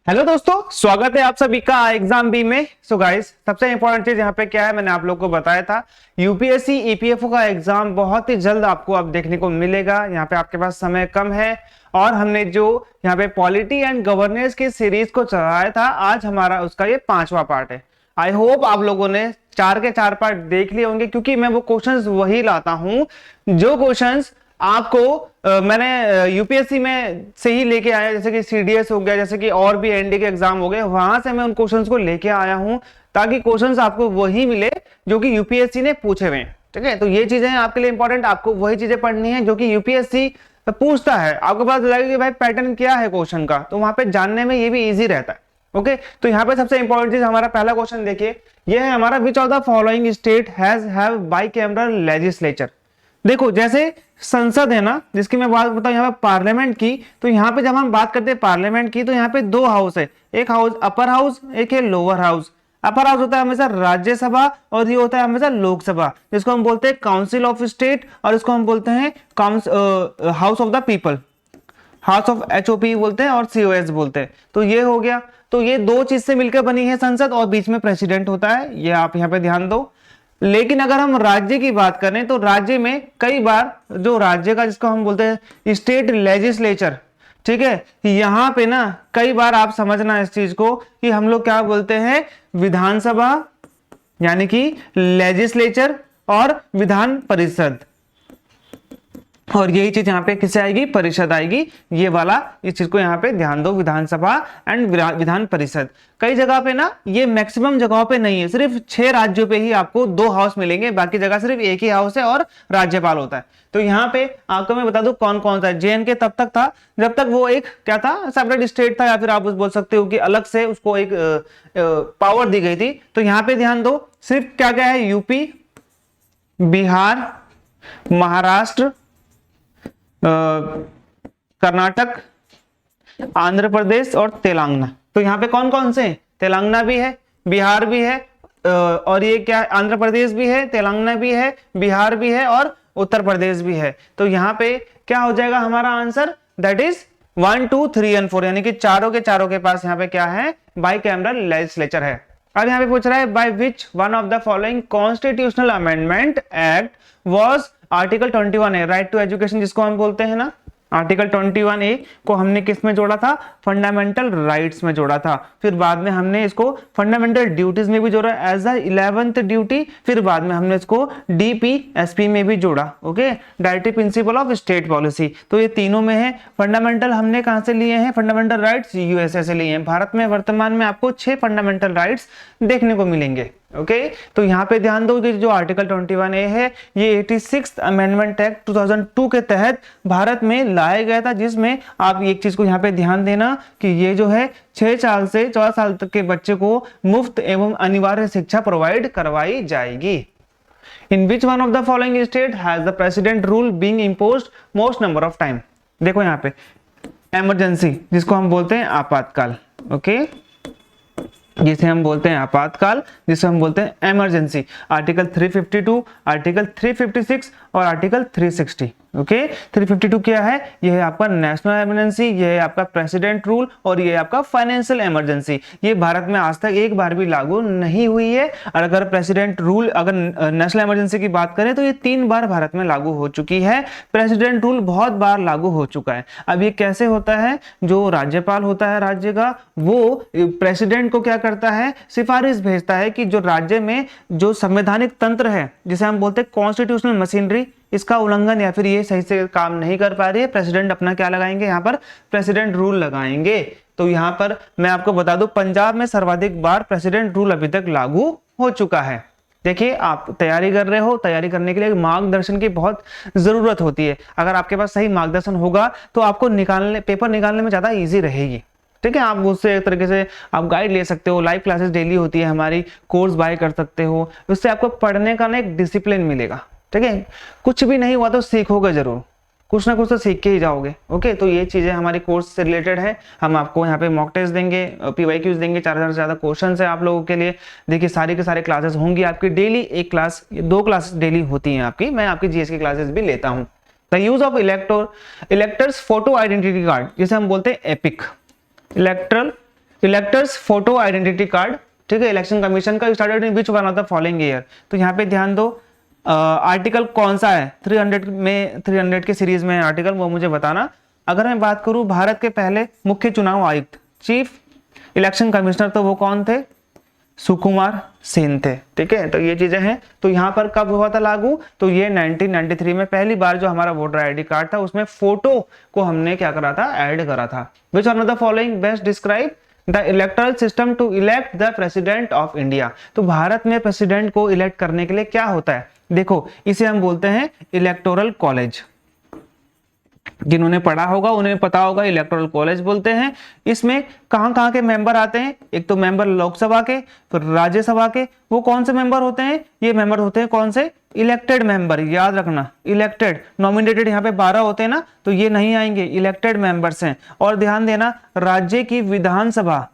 Hello दोस्तों, स्वागत है आप सभी का एग्जाम बी में। सो गाइस, सबसे इंपॉर्टेंट चीज यहाँ पे क्या है, मैंने आप लोग को बताया था यूपीएससी ईपीएफओ का एग्जाम बहुत ही जल्द आपको अब देखने को मिलेगा। यहाँ पे आपके पास समय कम है और हमने जो यहाँ पे पॉलिटी एंड गवर्नेंस की सीरीज को चलाया था, आज हमारा उसका ये 5वां पार्ट है। आई होप आप लोगों ने 4 के 4 पार्ट देख लिए होंगे, क्योंकि मैं वो क्वेश्चंस वही लाता हूँ जो क्वेश्चंस आपको मैंने यूपीएससी में से ही लेके आया, जैसे कि सीडीएस हो गया, जैसे कि और भी एनडी के एग्जाम हो गए, वहां से मैं उन क्वेश्चंस को लेके आया हूं ताकि क्वेश्चंस आपको वही मिले जो कि यूपीएससी ने पूछे हुए हैं। ठीक है, तो ये चीजें आपके लिए इंपॉर्टेंट, आपको वही चीजें पढ़नी है जो कि यूपीएससी पूछता है। आपको पता लगेगा कि भाई पैटर्न क्या है क्वेश्चन का, तो वहां पे जानने में ये भी ईजी रहता है। ओके, तो यहाँ पे सबसे इंपॉर्टेंट चीज हमारा पहला क्वेश्चन देखिए, ये है हमारा which of the following state have bicameral legislature. देखो, जैसे संसद है ना, जिसकी मैं बात बताऊं यहाँ पे पार्लियामेंट की, तो यहाँ पे जब हम बात करते हैं पार्लियामेंट की, तो यहाँ पे 2 हाउस है, एक हाउस अपर हाउस, एक है लोअर हाउस। अपर हाउस होता है हमेशा राज्यसभा और ये होता है हमेशा लोकसभा, जिसको हम बोलते हैं काउंसिल ऑफ स्टेट और इसको हम बोलते हैं house of the people, house of HOP बोलते हैं और सीओएस बोलते हैं। तो ये हो गया, तो ये 2 चीज से मिलकर बनी है संसद और बीच में प्रेसिडेंट होता है, ये आप यहाँ पे ध्यान दो। लेकिन अगर हम राज्य की बात करें तो राज्य में कई बार जो राज्य का, जिसको हम बोलते हैं स्टेट लेजिस्लेचर, ठीक है, यहां पे ना कई बार आप समझना इस चीज को कि हम लोग क्या बोलते हैं, विधानसभा यानी कि लेजिस्लेचर और विधान परिषद, और यही चीज यहाँ पे किससे आएगी, परिषद आएगी। ये वाला, इस चीज को यहाँ पे ध्यान दो, विधानसभा एंड विधान परिषद। कई जगह पे ना ये मैक्सिमम जगहों पे नहीं है, सिर्फ 6 राज्यों पे ही आपको 2 हाउस मिलेंगे, बाकी जगह सिर्फ एक ही हाउस है और राज्यपाल होता है। तो यहाँ पे आपको मैं बता दूं कौन कौन सा है। जेएनके तब तक था जब तक वो एक क्या था, सेपरेट स्टेट था, या फिर आप बोल सकते हो कि अलग से उसको एक पावर दी गई थी। तो यहाँ पे ध्यान दो, सिर्फ क्या क्या है, यूपी, बिहार, महाराष्ट्र, कर्नाटक, आंध्र प्रदेश और तेलंगाना। तो यहाँ पे कौन कौन से हैं, तेलंगाना भी है, बिहार भी है, और ये क्या, आंध्र प्रदेश भी है, तेलंगाना भी है, बिहार भी है और उत्तर प्रदेश भी है। तो यहाँ पे क्या हो जाएगा हमारा आंसर, दैट इज 1, 2, 3 एंड 4, यानी कि चारों के पास यहाँ पे क्या है, बाइकैमरल लेजिस्लेचर है। अब यहाँ पे पूछ रहा है by which one of the following constitutional amendment act was article 21A, right to education जिसको हम बोलते हैं ना, आर्टिकल 21A को हमने किस में जोड़ा था, फंडामेंटल राइट्स में जोड़ा था। फिर बाद में हमने इसको फंडामेंटल ड्यूटीज में भी जोड़ा एज द 11th ड्यूटी, फिर बाद में हमने इसको डीपीएसपी में भी जोड़ा। Okay, directive principle of state policy. तो ये तीनों में है। फंडामेंटल हमने कहां से लिए हैं, फंडामेंटल राइट्स यूएसए से लिए हैं। भारत में वर्तमान में आपको 6 फंडामेंटल राइट्स देखने को मिलेंगे। ओके, तो यहाँ पे ध्यान दो कि जो आर्टिकल 21A है, ये 86th अमेंडमेंट एक्ट 2002 के तहत भारत में लाया गया था, जिसमें आप एक चीज को यहाँ पे ध्यान देना कि ये जो है 6 साल से 14 साल तक के बच्चे को मुफ्त एवं अनिवार्य शिक्षा प्रोवाइड करवाई जाएगी। In which one of the following state has the president rule being imposed most number of time. देखो यहाँ पे इमरजेंसी, जिसको हम बोलते हैं आपातकाल, ओके, जिसे हम बोलते हैं आपातकाल, जिसे हम बोलते हैं इमरजेंसी, आर्टिकल 352, आर्टिकल 356 और आर्टिकल 360। ओके, 352 क्या है, यह है आपका नेशनल इमरजेंसी, यह है आपका प्रेसिडेंट रूल और यह है आपका फाइनेंशियल इमरजेंसी। ये भारत में आज तक एक बार भी लागू नहीं हुई है। और अगर प्रेसिडेंट रूल, अगर नेशनल इमरजेंसी की बात करें तो ये 3 बार भारत में लागू हो चुकी है। प्रेसिडेंट रूल बहुत बार लागू हो चुका है। अब ये कैसे होता है, जो राज्यपाल होता है राज्य का, वो प्रेसिडेंट को क्या करता है, सिफारिश भेजता है कि जो राज्य में जो संवैधानिक तंत्र है, जिसे हम बोलते हैं कॉन्स्टिट्यूशनल मशीनरी, इसका उल्लंघन या फिर ये सही से काम नहीं कर पा रही है, प्रेसिडेंट अपना क्या लगाएंगे, यहाँ पर प्रेसिडेंट रूल लगाएंगे। तो यहाँ पर मैं आपको बता दूं, पंजाब में सर्वाधिक बार प्रेसिडेंट रूल अभी तक लागू हो चुका है। देखिए, आप तैयारी कर रहे हो, तैयारी करने के लिए मार्गदर्शन की बहुत जरूरत होती है। अगर आपके पास सही मार्गदर्शन होगा तो आपको पेपर निकालने में ज्यादा ईजी रहेगी। ठीक है, आप उससे एक तरीके से आप गाइड ले सकते हो, लाइव क्लासेस डेली होती है हमारी, कोर्स बाय कर सकते हो, उससे आपको पढ़ने का ना एक डिसिप्लिन मिलेगा। ठीक है, कुछ भी नहीं हुआ तो सीखोगे जरूर, कुछ ना कुछ तो सीख के ही जाओगे। ओके, तो ये चीजें हमारी कोर्स से रिलेटेड है। हम आपको यहाँ पे मॉक टेस्ट देंगे, पीवाईक्यूज देंगे, 4000 से ज्यादा क्वेश्चन है आप लोगों के लिए। देखिए, सारे के सारे क्लासेस होंगी आपकी डेली, एक क्लास 2 क्लासेस डेली होती हैं आपकी। मैं आपकी जीएस की क्लासेस भी लेता हूँ। The use of electors photo identity card, जिसे हम बोलते हैं EPIC, electoral electors photo identity card, ठीक है, इलेक्शन कमीशन का started in which one of the following year. तो यहाँ पे ध्यान दो, आर्टिकल कौन सा है 300 में, 300 के सीरीज में आर्टिकल, वो मुझे बताना। अगर मैं बात करूं भारत के पहले मुख्य चुनाव आयुक्त, चीफ इलेक्शन कमिश्नर, तो वो कौन थे? सुकुमार सेन थे, ठीक है। तो ये चीजें हैं। तो यहाँ पर कब हुआ था लागू? तो ये 1993 में पहली बार जो हमारा वोटर आईडी कार्ड था उसमें फोटो को हमने क्या करा था? ऐड करा था। Which one of the following best describe the electoral system to elect the president of India. तो भारत में प्रेसिडेंट को इलेक्ट करने के लिए क्या होता है? देखो, इसे हम बोलते हैं इलेक्टोरल कॉलेज। जिन्होंने पढ़ा होगा उन्हें पता होगा, इलेक्टोरल कॉलेज बोलते हैं। इसमें कहां के मेंबर आते हैं? एक तो मेंबर लोकसभा के, फिर राज्यसभा के। वो कौन से मेंबर होते हैं? ये मेंबर होते हैं कौन से? इलेक्टेड मेंबर, याद रखना, इलेक्टेड। नॉमिनेटेड यहाँ पे 12 होते हैं ना, तो ये नहीं आएंगे, इलेक्टेड मेंबर्स हैं। और ध्यान देना, राज्य की विधानसभा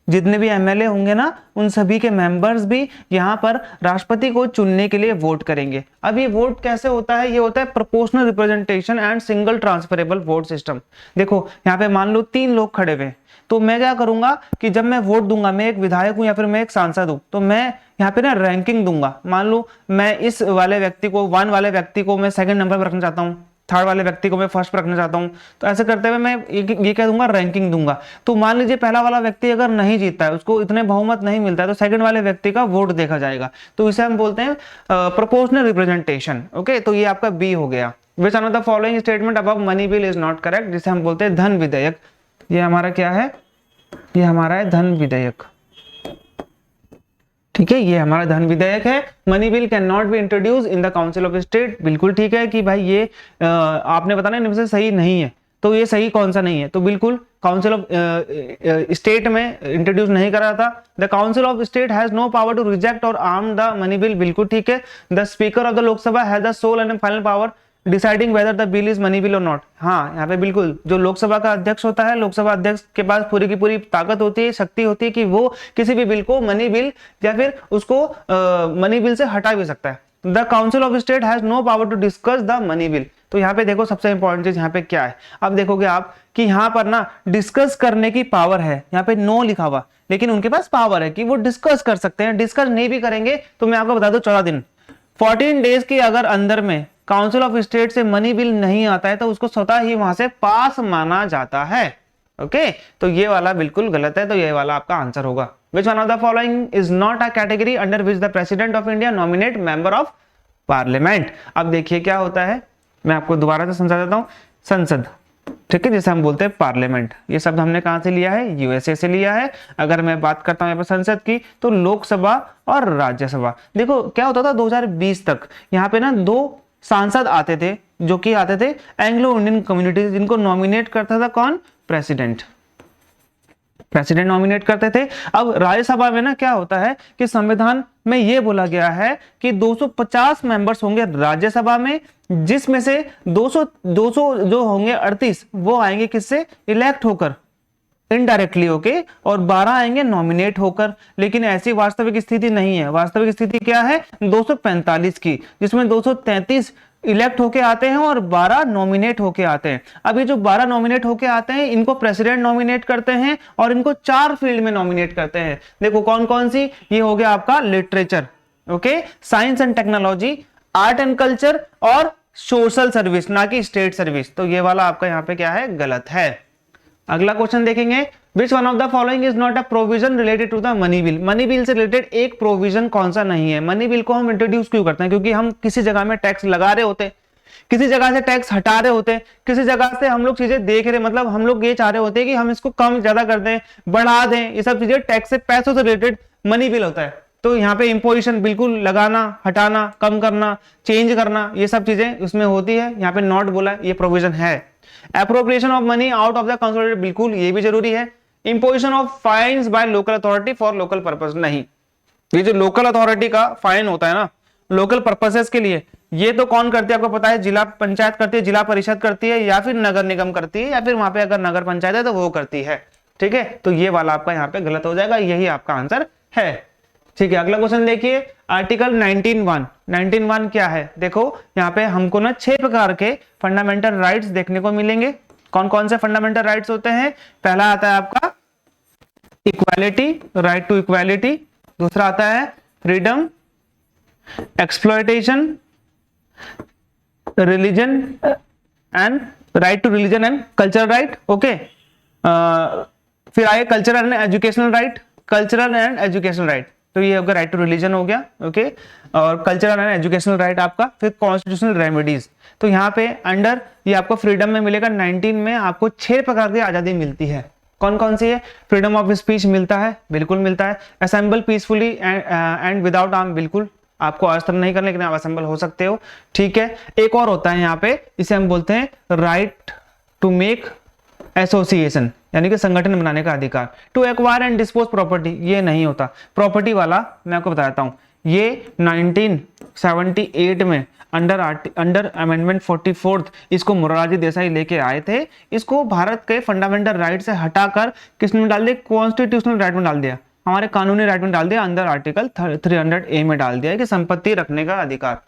जितने भी एमएलए होंगे ना, उन सभी के मेंबर्स भी यहाँ पर राष्ट्रपति को चुनने के लिए वोट करेंगे। अब ये वोट कैसे होता है? ये होता है proportional representation and single transferable vote system. देखो यहाँ पे मान लो 3 लोग खड़े हुए, तो मैं क्या करूंगा कि जब मैं वोट दूंगा, मैं एक विधायक हूं या फिर मैं एक सांसद हूं, तो मैं यहाँ पे ना रैंकिंग दूंगा। मान लो मैं इस वाले व्यक्ति को, 1 वाले व्यक्ति को मैं 2nd नंबर पर रखना चाहता हूँ, 3rd वाले व्यक्ति को मैं 1st पर रखना चाहता हूं। तो ऐसे करते हुए मैं ये कह दूंगा रैंकिंग दूंगा। तो मान लीजिए पहला वाला व्यक्ति अगर नहीं जीतता है, उसको इतने बहुमत नहीं मिलता है, तो 2nd वाले व्यक्ति का वोट देखा जाएगा। तो इसे हम बोलते हैं प्रोपोर्शनल रिप्रेजेंटेशन। ओके, तो ये आपका बी हो गया। विच one of the following statement above money bill is not correct, जिसे हम बोलते हैं धन विधेयक। ये हमारा क्या है? ये हमारा है धन विधेयक, ठीक है, ये हमारा धन विधेयक है। Money bill can not be introduce in the council of state. बिल्कुल ठीक है कि भाई ये आपने बताना इनमें से सही नहीं है, तो ये सही कौन सा नहीं है? तो बिल्कुल काउंसिल ऑफ स्टेट में इंट्रोड्यूस नहीं करा था। The council of state has no power to reject और आर्म द मनी बिल, बिल्कुल ठीक है। The speaker of the Lok Sabha has the sole and final power deciding whether the bill is money bill और not. हाँ, यहाँ पे बिल्कुल जो लोकसभा का अध्यक्ष होता है, लोकसभा अध्यक्ष के पास पूरी की पूरी ताकत होती है, शक्ति होती है कि वो किसी भी बिल को मनी बिल या फिर उसको मनी बिल से हटा भी सकता है। The council of state has no power to discuss the money bill. तो यहाँ पे देखो सबसे इंपॉर्टेंट चीज यहाँ पे क्या है? अब देखोगे आप कि यहाँ पर ना डिस्कस करने की पावर है, यहाँ पे नो लिखा हुआ, लेकिन उनके पास पावर है कि वो डिस्कस कर सकते हैं। डिस्कस नहीं भी करेंगे तो मैं आपको बता दूं 14 दिन, 14 डेज के अगर अंदर में काउंसिल ऑफ स्टेट से मनी बिल नहीं आता है तो उसको स्वतः ही वहां से पास माना जाता है। ओके, तो ये वाला बिल्कुल गलत है, तो ये वाला आपका आंसर होगा। विच one of the following is not a category under which the president of India nominate member of parliament. अब देखिए क्या होता है, मैं आपको दोबारा से समझा देता हूं। संसद, ठीक है, जैसे हम बोलते हैं पार्लियामेंट, ये शब्द हमने कहां से लिया है? यूएसए से लिया है। अगर मैं बात करता हूं यहाँ पर संसद की, तो लोकसभा और राज्यसभा। देखो क्या होता था 2020 तक यहाँ पे ना 2 सांसद आते थे, जो कि आते थे एंग्लो इंडियन कम्युनिटी, जिनको नॉमिनेट करता था कौन? प्रेसिडेंट नॉमिनेट करते थे। अब राज्यसभा में ना क्या होता है कि संविधान में यह बोला गया है कि 250 मेंबर्स होंगे राज्यसभा में, जिसमें से 200 जो होंगे 38 वो आएंगे किससे? इलेक्ट होकर, इनडायरेक्टली, ओके, और 12 आएंगे नॉमिनेट होकर। लेकिन ऐसी वास्तविक स्थिति नहीं है। वास्तविक स्थिति क्या है? 245 की, जिसमें 233 इलेक्ट होके आते हैं और 12 नॉमिनेट होके आते हैं। अब ये जो 12 नॉमिनेट होके आते हैं, इनको प्रेसिडेंट नॉमिनेट करते हैं और इनको 4 फील्ड में नॉमिनेट करते हैं। देखो कौन कौन सी? ये हो गया आपका literature, okay, science and technology, art and culture और सोशल सर्विस, ना कि स्टेट सर्विस। तो ये वाला आपका यहाँ पे क्या है? गलत है। अगला क्वेश्चन देखेंगे, which one of the following is not a provision related to the money bill. Money bill से रिलेटेड एक प्रोविजन कौन सा नहीं है? मनी बिल को हम इंट्रोड्यूस क्यों करते हैं? क्योंकि हम किसी जगह में टैक्स लगा रहे होते हैं, किसी जगह से टैक्स हटा रहे होते हैं, किसी जगह से हम लोग चीजें देख रहे, मतलब हम लोग ये चाह रहे होते हैं कि हम इसको कम ज्यादा कर दें, बढ़ा दें। ये सब चीजें टैक्स से, पैसों से रिलेटेड मनी बिल होता है। तो यहाँ पे इंपोजिशन बिल्कुल लगाना, हटाना, कम करना, चेंज करना, ये सब चीजें उसमें होती है। यहाँ पे नॉट बोला, ये प्रोविजन है। Appropriation of money out of the consolidated, बिल्कुल ये भी जरूरी है। Imposition of fines by local authority for local purpose, नहीं। ये जो लोकल अथॉरिटी का फाइन होता है ना लोकल पर्पसेस के लिए, ये तो कौन करती है आपको पता है? जिला पंचायत करती है, जिला परिषद करती है, या फिर नगर निगम करती है, या फिर वहां पे अगर नगर पंचायत है तो वो करती है। ठीक है, तो ये वाला आपका यहाँ पे गलत हो जाएगा, यही आपका आंसर है। ठीक है, अगला क्वेश्चन देखिए, आर्टिकल 19(1) क्या है? देखो यहाँ पे हमको ना 6 प्रकार के फंडामेंटल राइट्स देखने को मिलेंगे। कौन कौन से फंडामेंटल राइट्स होते हैं? पहला आता है आपका इक्वालिटी, राइट टू इक्वालिटी। दूसरा आता है freedom, exploitation, religion and right to religion and cultural right. Okay, फिर आए cultural and educational right, cultural and educational right, तो ये होगा राइट टू रिलीजन हो गया। ओके, और कल्चरल एंड एजुकेशनल राइट आपका। फिर कॉन्स्टिट्यूशनल रेमेडीज, तो यहाँ पे अंडर ये आपको फ्रीडम में मिलेगा 19 में आपको 6 प्रकार की आजादी मिलती है। कौन कौन सी है? फ्रीडम ऑफ स्पीच मिलता है, बिल्कुल मिलता है। Assemble peacefully and without arm, बिल्कुल आपको अस्त्र नहीं करना, लेकिन आप असेंबल हो सकते हो, ठीक है। एक और होता है यहाँ पे, इसे हम बोलते हैं राइट टू मेक एसोसिएशन, यानी कि संगठन बनाने का अधिकार। To acquire and dispose property, ये नहीं होता। प्रॉपर्टी वाला मैं आपको बताता हूँ, ये 1978 में अंडर अमेंडमेंट 44 इसको मोरारजी देसाई लेके आए थे। इसको भारत के फंडामेंटल राइट से हटाकर किसने डाल दिया? कॉन्स्टिट्यूशनल राइट में डाल दिया, हमारे कानूनी राइट में डाल दिया, अंदर आर्टिकल 300A में डाल दिया कि संपत्ति रखने का अधिकार।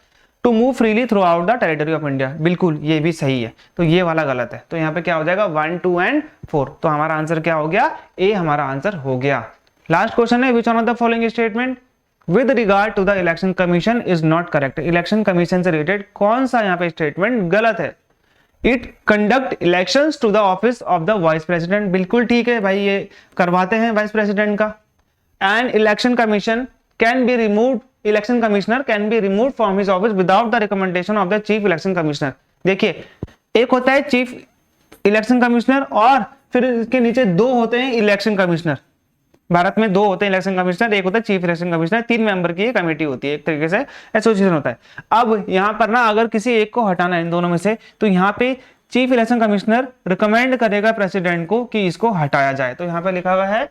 To move freely throughout the territory of India, बिल्कुल ये भी सही है, तो ये वाला गलत है। तो यहाँ पे क्या हो जाएगा? 1, 2 एंड 4, तो हमारा आंसर क्या हो गया? ए हमारा आंसर हो गया। लास्ट क्वेश्चन है, which one of the following statement with regard to the election commission is not correct. Election commission से रिलेटेड कौन सा यहाँ पे स्टेटमेंट गलत है? It conduct elections to the office of the vice president, बिल्कुल ठीक है भाई, ये करवाते हैं वाइस प्रेसिडेंट का। And election commission can be removed, election commissioner can be removed from his office without the recommendation of the chief election commissioner. देखिए, एक होता है चीफ इलेक्शन कमिश्नर और फिर इसके नीचे 2 होते हैं इलेक्शन कमिश्नर। भारत में 2 होते हैं इलेक्शन कमिश्नर, एक होता है चीफ इलेक्शन कमिश्नर, 3 मेंबर की कमेटी होती है, एक तरीके से एसोसिएशन होता है। अब यहाँ पर ना अगर किसी एक को हटाना है इन दोनों में से, तो यहाँ पे चीफ इलेक्शन कमिश्नर रिकमेंड करेगा प्रेसिडेंट को कि इसको हटाया जाए। तो यहाँ पे लिखा हुआ है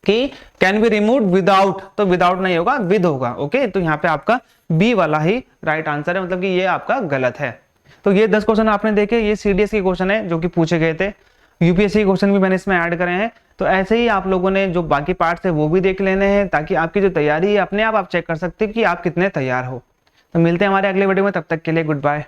कि कैन बी रिमूव्ड विदाउट, तो विदाउट नहीं होगा, विद होगा। ओके, तो यहाँ पे आपका बी वाला ही राइट आंसर है, मतलब कि ये आपका गलत है। तो ये 10 क्वेश्चन आपने देखे, ये सीडीएस के क्वेश्चन है जो कि पूछे गए थे। यूपीएससी के क्वेश्चन भी मैंने इसमें ऐड करे हैं। तो ऐसे ही आप लोगों ने जो बाकी पार्ट्स है वो भी देख लेने हैं, ताकि आपकी जो तैयारी है अपने आप चेक कर सकते हैं कि आप कितने तैयार हो। तो मिलते हैं हमारे अगले वीडियो में, तब तक के लिए गुड बाय।